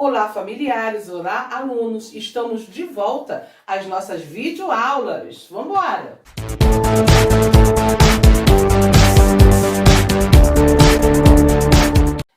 Olá, familiares, olá, alunos. Estamos de volta às nossas videoaulas. Vamos embora!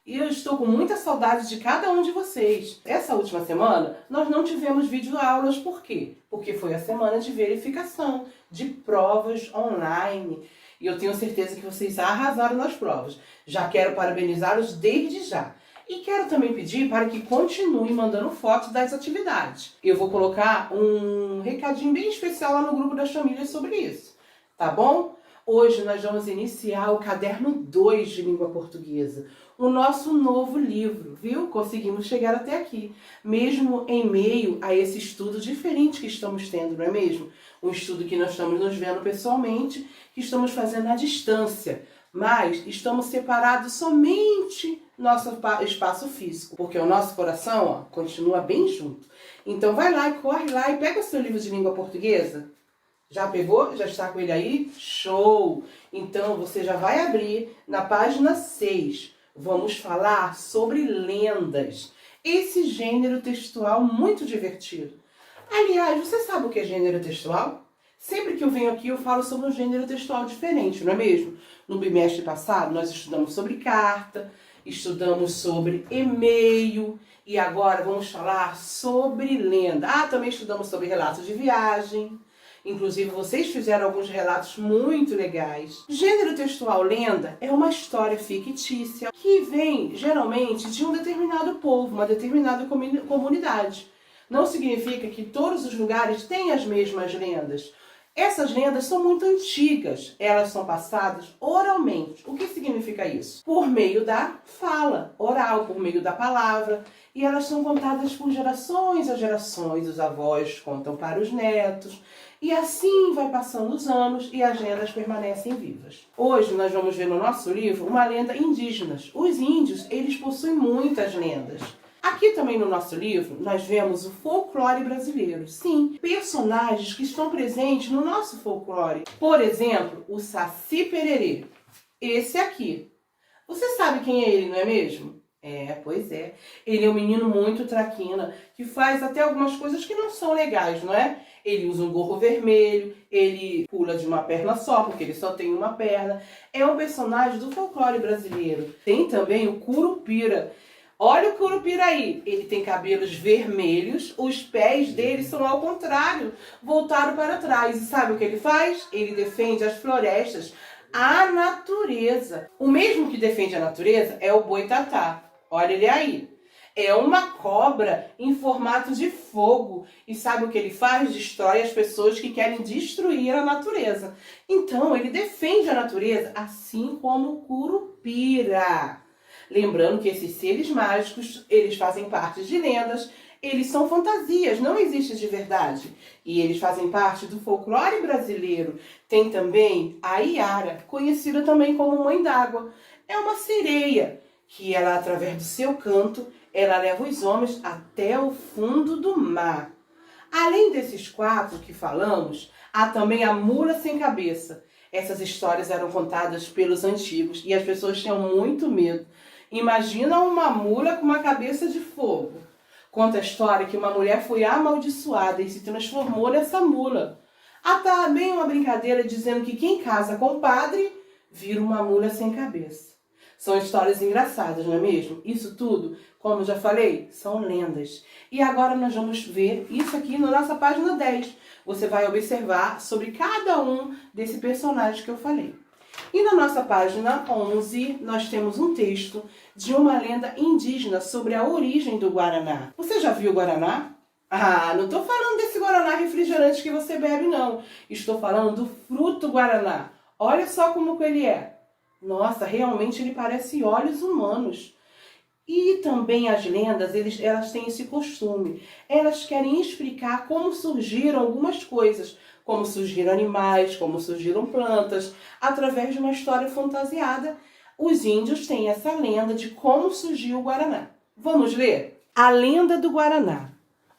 E eu estou com muita saudade de cada um de vocês. Essa última semana, nós não tivemos videoaulas. Por quê? Porque foi a semana de verificação, de provas online. E eu tenho certeza que vocês arrasaram nas provas. Já quero parabenizá-los desde já. E quero também pedir para que continuem mandando fotos das atividades. Eu vou colocar um recadinho bem especial lá no grupo das famílias sobre isso, tá bom? Hoje nós vamos iniciar o caderno 2 de língua portuguesa, o nosso novo livro, viu? Conseguimos chegar até aqui, mesmo em meio a esse estudo diferente que estamos tendo, não é mesmo? Um estudo que nós estamos nos vendo pessoalmente, que estamos fazendo à distância, mas estamos separados somente nosso espaço físico, porque o nosso coração, ó, continua bem junto. Então vai lá e corre lá e pega o seu livro de língua portuguesa. Já pegou? Já está com ele aí? Show! Então você já vai abrir na página 6. Vamos falar sobre lendas. Esse gênero textual muito divertido. Aliás, você sabe o que é gênero textual? Sempre que eu venho aqui eu falo sobre um gênero textual diferente, não é mesmo? No bimestre passado nós estudamos sobre carta, estudamos sobre e-mail e agora vamos falar sobre lenda. Também estudamos sobre relatos de viagem. Inclusive vocês fizeram alguns relatos muito legais. Gênero textual lenda é uma história fictícia que vem geralmente de um determinado povo, uma determinada comunidade. Não significa que todos os lugares têm as mesmas lendas. Essas lendas são muito antigas, elas são passadas oralmente. O que significa isso? Por meio da fala oral, por meio da palavra. E elas são contadas por gerações a gerações. Os avós contam para os netos. E assim vai passando os anos e as lendas permanecem vivas. Hoje nós vamos ver no nosso livro uma lenda indígena. Os índios, eles possuem muitas lendas. Aqui também no nosso livro, nós vemos o folclore brasileiro. Sim, personagens que estão presentes no nosso folclore. Por exemplo, o Saci Pererê. Esse aqui. Você sabe quem é ele, não é mesmo? Pois é. Ele é um menino muito traquina, que faz até algumas coisas que não são legais, não é? Ele usa um gorro vermelho, ele pula de uma perna só, porque ele só tem uma perna. É um personagem do folclore brasileiro. Tem também o Curupira. Olha o Curupira aí, ele tem cabelos vermelhos, os pés dele são ao contrário, voltaram para trás. E sabe o que ele faz? Ele defende as florestas, a natureza. O mesmo que defende a natureza é o Boitatá. Olha ele aí. É uma cobra em formato de fogo. E sabe o que ele faz? Destrói as pessoas que querem destruir a natureza. Então ele defende a natureza assim como o Curupira. Lembrando que esses seres mágicos, eles fazem parte de lendas, eles são fantasias, não existem de verdade. E eles fazem parte do folclore brasileiro. Tem também a Iara, conhecida também como Mãe d'Água. É uma sereia, que ela, através do seu canto, ela leva os homens até o fundo do mar. Além desses 4 que falamos, há também a Mula Sem Cabeça. Essas histórias eram contadas pelos antigos e as pessoas tinham muito medo. Imagina uma mula com uma cabeça de fogo. Conta a história que uma mulher foi amaldiçoada e se transformou nessa mula. Há também uma brincadeira dizendo que quem casa com o padre vira uma mula sem cabeça. São histórias engraçadas, não é mesmo? Isso tudo, como eu já falei, são lendas. E agora nós vamos ver isso aqui na nossa página 10. Você vai observar sobre cada um desse personagem que eu falei. E na nossa página 11, nós temos um texto de uma lenda indígena sobre a origem do Guaraná. Você já viu o Guaraná? Não estou falando desse Guaraná refrigerante que você bebe, não. Estou falando do fruto Guaraná. Olha só como que ele é. Nossa, realmente ele parece olhos humanos. E também as lendas, elas têm esse costume. Elas querem explicar como surgiram algumas coisas, como surgiram animais, como surgiram plantas, através de uma história fantasiada. Os índios têm essa lenda de como surgiu o Guaraná. Vamos ler? A lenda do Guaraná.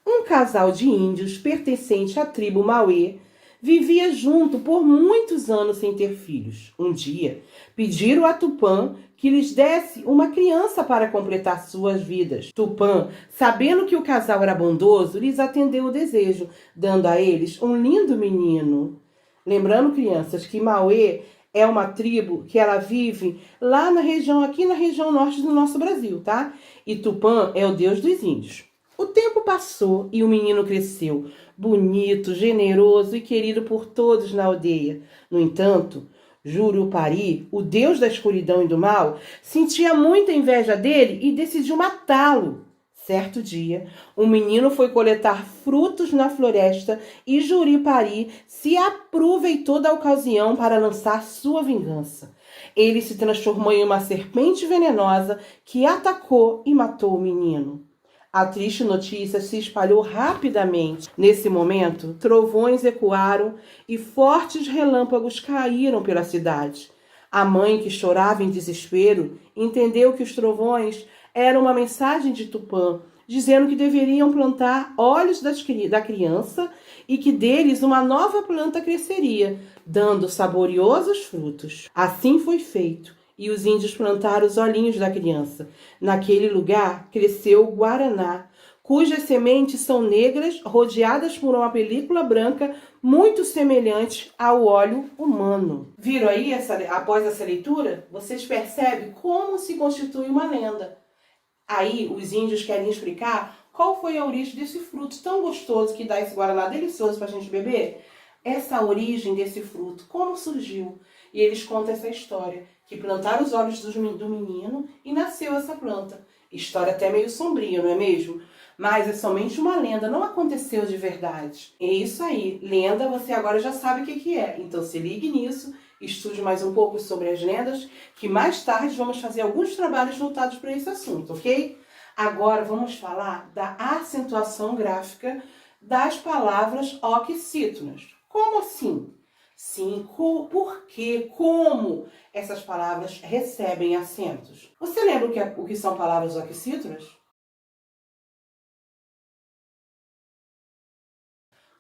Um casal de índios pertencente à tribo Mauê vivia junto por muitos anos sem ter filhos. Um dia, pediram a Tupã que lhes desse uma criança para completar suas vidas. Tupã, sabendo que o casal era bondoso, lhes atendeu o desejo, dando a eles um lindo menino. Lembrando, crianças, que Mauê é uma tribo que ela vive lá na região, aqui na região norte do nosso Brasil, tá? E Tupã é o deus dos índios. O tempo passou e o menino cresceu, bonito, generoso e querido por todos na aldeia. No entanto, Jurupari, o deus da escuridão e do mal, sentia muita inveja dele e decidiu matá-lo. Certo dia, um menino foi coletar frutos na floresta e Juripari se aproveitou da ocasião para lançar sua vingança. Ele se transformou em uma serpente venenosa que atacou e matou o menino. A triste notícia se espalhou rapidamente. Nesse momento, trovões ecoaram e fortes relâmpagos caíram pela cidade. A mãe, que chorava em desespero, entendeu que os trovões eram uma mensagem de Tupã, dizendo que deveriam plantar olhos da criança e que deles uma nova planta cresceria, dando saboriosos frutos. Assim foi feito. E os índios plantaram os olhinhos da criança. Naquele lugar cresceu o guaraná, cujas sementes são negras, rodeadas por uma película branca muito semelhante ao óleo humano. Viram aí, após essa leitura? Vocês percebem como se constitui uma lenda. Aí os índios querem explicar qual foi a origem desse fruto tão gostoso que dá esse guaraná delicioso para a gente beber. Essa origem desse fruto, como surgiu? E eles contam essa história, que plantaram os olhos do menino e nasceu essa planta. História até meio sombria, não é mesmo? Mas é somente uma lenda, não aconteceu de verdade. É isso aí, lenda você agora já sabe o que é. Então se ligue nisso, estude mais um pouco sobre as lendas, que mais tarde vamos fazer alguns trabalhos voltados para esse assunto, ok? Agora vamos falar da acentuação gráfica das palavras oxítonas. Como assim? Sim, por quê? Como essas palavras recebem acentos? Você lembra o que são palavras oxítonas?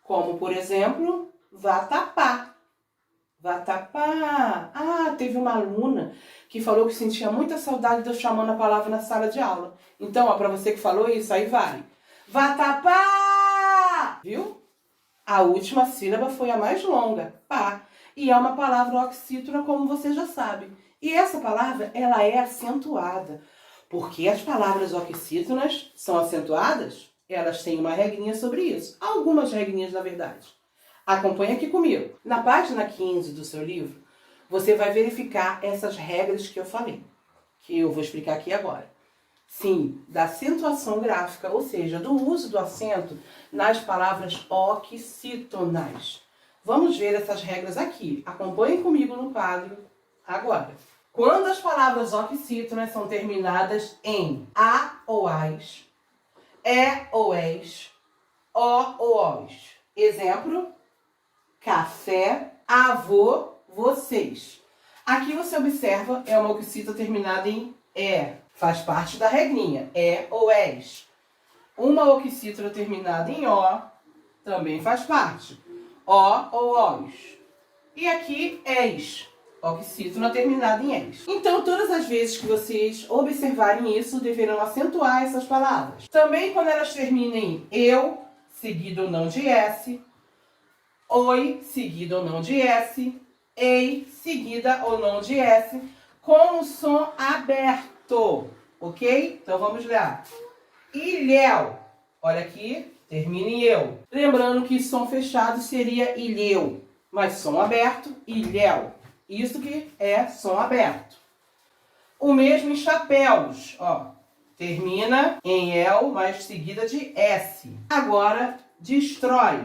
Como, por exemplo, vatapá. Vatapá. Ah, teve uma aluna que falou que sentia muita saudade de eu chamando a palavra na sala de aula. Então, ó, para você que falou isso, aí vale. Vatapá! Viu? A última sílaba foi a mais longa, pá. E é uma palavra oxítona, como você já sabe. E essa palavra, ela é acentuada. Porque as palavras oxítonas são acentuadas, elas têm uma regrinha sobre isso. Algumas regrinhas, na verdade. Acompanhe aqui comigo. Na página 15 do seu livro, você vai verificar essas regras que eu falei, que eu vou explicar aqui agora. Sim, da acentuação gráfica, ou seja, do uso do acento nas palavras oxítonas. Vamos ver essas regras aqui. Acompanhem comigo no quadro agora. Quando as palavras oxítonas são terminadas em a ou as, é ou és, o ou os. Exemplo, café, avô, vocês. Aqui você observa, é uma oxítona terminada em é. Faz parte da regrinha, é ou és. Uma oxítona terminada em o também faz parte. O ou os. E aqui, és. Oxítona terminada em és. Então, todas as vezes que vocês observarem isso, deverão acentuar essas palavras. Também quando elas terminem em eu, seguido ou não de S, oi, seguido ou não de S, ei, seguida ou não de S, com o som aberto, ok? Então vamos lá. Ilhéu, olha aqui, termina em eu. Lembrando que som fechado seria ilhéu, mas som aberto, ilhéu. Isso que é som aberto. O mesmo em chapéus, ó. Termina em el, mas seguida de S. Agora, destrói.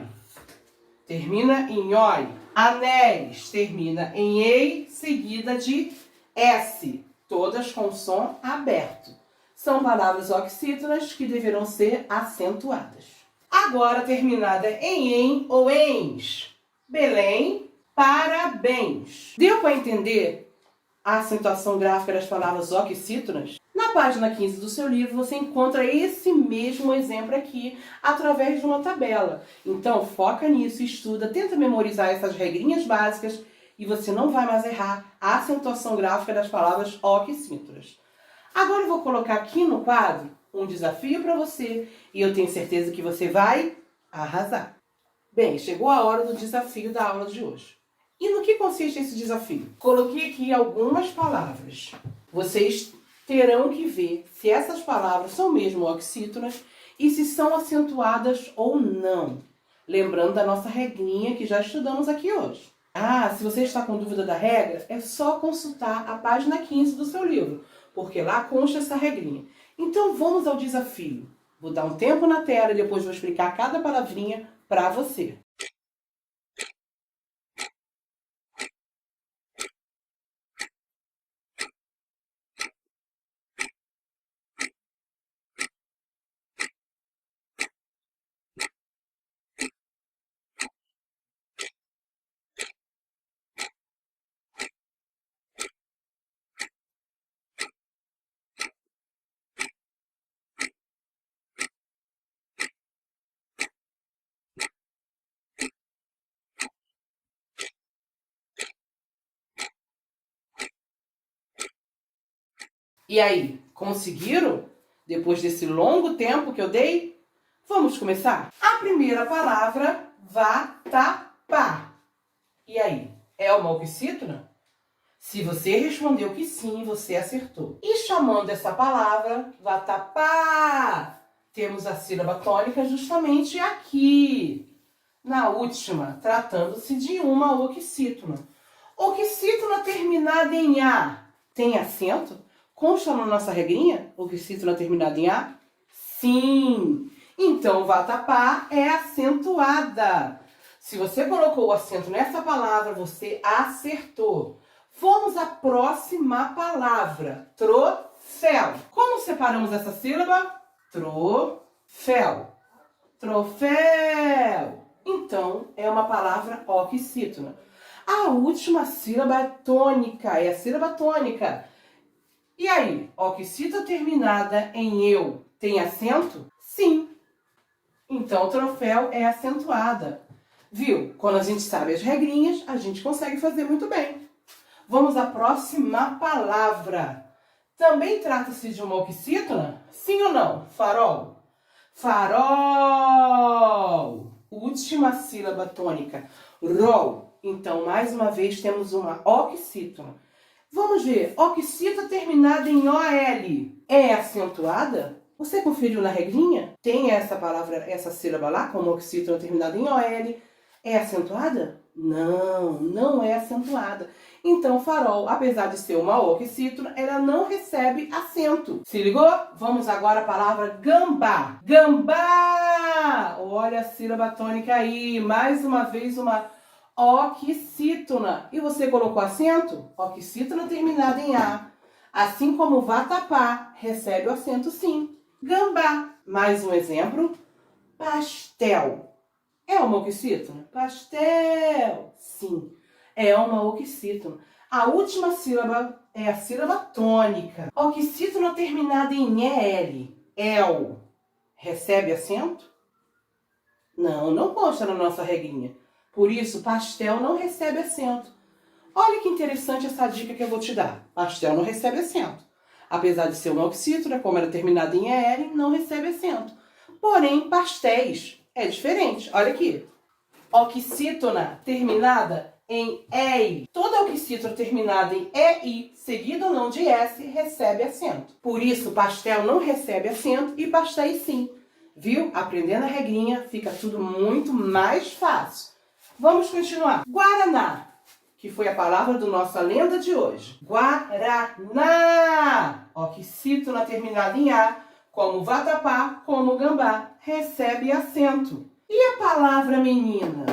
Termina em oi. Anéis, termina em ei, seguida de S. Todas com som aberto. São palavras oxítonas que deverão ser acentuadas. Agora, terminada em em ou ens. Belém, parabéns. Deu para entender a acentuação gráfica das palavras oxítonas? Na página 15 do seu livro, você encontra esse mesmo exemplo aqui através de uma tabela. Então, foca nisso, estuda, tenta memorizar essas regrinhas básicas e você não vai mais errar a acentuação gráfica das palavras oxítonas. Agora eu vou colocar aqui no quadro um desafio para você e eu tenho certeza que você vai arrasar. Bem, chegou a hora do desafio da aula de hoje. E no que consiste esse desafio? Coloquei aqui algumas palavras. Vocês terão que ver se essas palavras são mesmo oxítonas e se são acentuadas ou não. Lembrando da nossa regrinha que já estudamos aqui hoje. Se você está com dúvida da regra, é só consultar a página 15 do seu livro, porque lá consta essa regrinha. Então vamos ao desafio. Vou dar um tempo na tela e depois vou explicar cada palavrinha para você. E aí, conseguiram? Depois desse longo tempo que eu dei? Vamos começar? A primeira palavra, vatapá. E aí, é uma oxítona? Se você respondeu que sim, você acertou. E chamando essa palavra, vatapá, temos a sílaba tônica justamente aqui, na última, tratando-se de uma oxítona. Oxítona terminada em A tem acento? Consta na nossa regrinha? Oxítona terminada em A? Sim! Então, vatapá é acentuada. Se você colocou o acento nessa palavra, você acertou. Vamos à próxima palavra. Troféu. Como separamos essa sílaba? Troféu. Troféu. Então, é uma palavra oxítona. A última sílaba é tônica, é a sílaba tônica. E aí, oxítona terminada em eu tem acento? Sim. Então, troféu é acentuada. Viu? Quando a gente sabe as regrinhas, a gente consegue fazer muito bem. Vamos à próxima palavra. Também trata-se de uma oxítona? Sim ou não? Farol. Farol. Última sílaba tônica. Rol. Então, mais uma vez, temos uma oxítona. Vamos ver. Oxítona terminada em OL. É acentuada? Você conferiu na regrinha? Tem essa palavra, essa sílaba lá, como oxítona terminada em OL. É acentuada? Não, não é acentuada. Então, farol, apesar de ser uma oxítona, ela não recebe acento. Se ligou? Vamos agora à palavra gambá. Gambá! Olha a sílaba tônica aí. Mais uma vez, uma oxítona. E você colocou acento? Oxítona terminada em A. Assim como vatapá, recebe o acento sim. Gambá. Mais um exemplo. Pastel. É uma oxítona? Pastel. Sim, é uma oxítona. A última sílaba é a sílaba tônica. Oxítona terminada em EL. El. Recebe acento? Não, não consta na nossa regrinha. Por isso, pastel não recebe acento. Olha que interessante essa dica que eu vou te dar. Pastel não recebe acento. Apesar de ser uma oxítona, como era terminada em EL, não recebe acento. Porém, pastéis é diferente. Olha aqui. Oxítona terminada em EI. Toda oxítona terminada em EI, seguida ou não de S, recebe acento. Por isso, pastel não recebe acento e pastéis sim. Viu? Aprendendo a regrinha, fica tudo muito mais fácil. Vamos continuar. Guaraná, que foi a palavra do nossa lenda de hoje. Guaraná. Oxítona terminada em A, como vatapá, como gambá, recebe acento. E a palavra menina?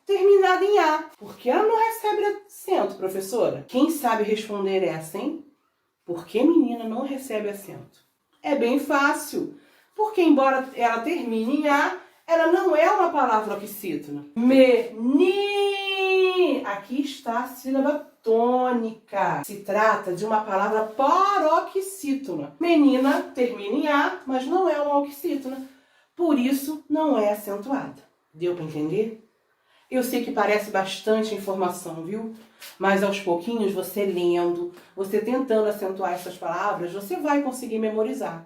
Terminada em A. Por que ela não recebe acento, professora? Quem sabe responder essa, hein? Por que menina não recebe acento? É bem fácil. Porque embora ela termine em A, ela não é uma palavra oxítona. Meni. aqui está a sílaba tônica. Se trata de uma palavra paroxítona. Menina termina em A, mas não é uma oxítona. Por isso, não é acentuada. Deu para entender? Eu sei que parece bastante informação, viu? Mas aos pouquinhos, você lendo, você tentando acentuar essas palavras, você vai conseguir memorizar.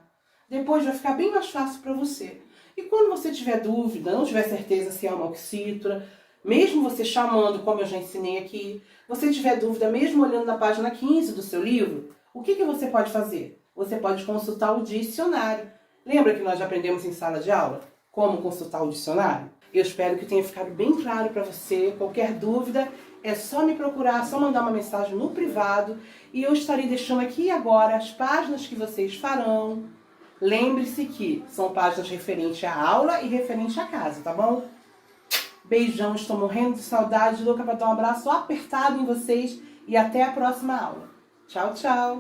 Depois vai ficar bem mais fácil para você. E quando você tiver dúvida, não tiver certeza se é uma oxítona, mesmo você chamando, como eu já ensinei aqui, você tiver dúvida, mesmo olhando na página 15 do seu livro, o que você pode fazer? Você pode consultar o dicionário. Lembra que nós já aprendemos em sala de aula como consultar o dicionário? Eu espero que tenha ficado bem claro para você. Qualquer dúvida, é só me procurar, só mandar uma mensagem no privado e eu estarei deixando aqui agora as páginas que vocês farão. Lembre-se que são páginas referentes à aula e referentes à casa, tá bom? Beijão, estou morrendo de saudade, louca para dar um abraço apertado em vocês e até a próxima aula. Tchau, tchau!